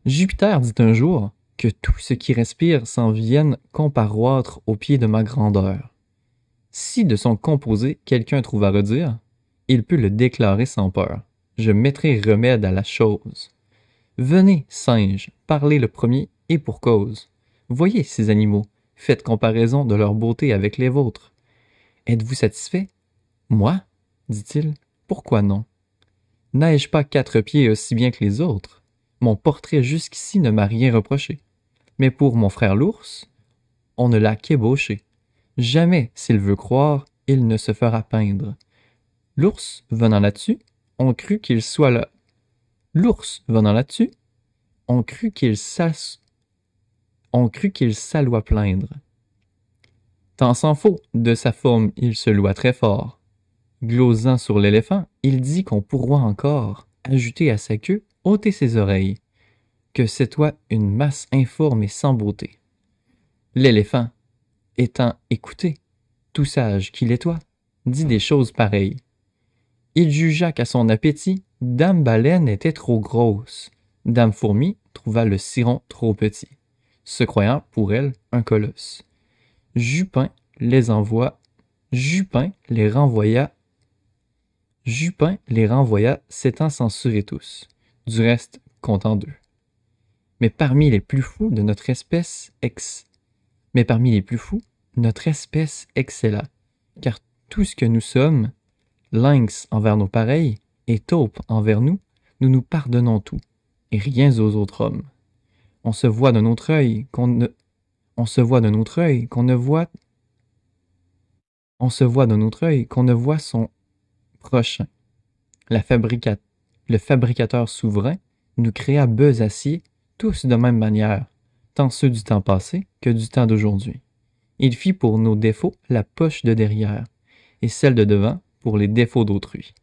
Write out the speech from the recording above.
Jupiter dit un jour que tout ce qui respire s'en vienne comparoître au pied de ma grandeur. Si de son composé quelqu'un trouve à redire, il peut le déclarer sans peur. Je mettrai remède à la chose. Venez, singes, parlez le premier et pour cause. Voyez ces animaux, faites comparaison de leur beauté avec les vôtres. Êtes-vous satisfait? Moi? Dit-il. Pourquoi non? N'ai-je pas 4 pieds aussi bien que les autres? Mon portrait jusqu'ici ne m'a rien reproché. Mais pour mon frère l'ours, on ne l'a qu'ébauché. Jamais, s'il veut croire, il ne se fera peindre. L'ours, venant là-dessus, on crut qu'il soit là. L'ours, venant là-dessus, on crut qu'il s'alloit plaindre. Tant s'en faut, de sa forme il se loua très fort. Glosant sur l'éléphant, il dit qu'on pourra encore ajouter à sa queue, ôter ses oreilles, que c'est toi une masse informe et sans beauté. L'éléphant, étant écouté, tout sage qu'il est toi, dit des choses pareilles. Il jugea qu'à son appétit, Dame Baleine était trop grosse. Dame Fourmi trouva le ciron trop petit, se croyant pour elle un colosse. Jupin les renvoya s'étant censurés tous, du reste content d'eux. Mais parmi les plus fous, notre espèce excella, car tout ce que nous sommes, lynx envers nos pareils et taupe envers nous, nous nous pardonnons tout, et rien aux autres hommes. On se voit d'un autre œil qu'on ne voit son prochain. Le fabricateur souverain nous créa bœufs acier, tous de même manière, tant ceux du temps passé que du temps d'aujourd'hui. Il fit pour nos défauts la poche de derrière, et celle de devant pour les défauts d'autrui.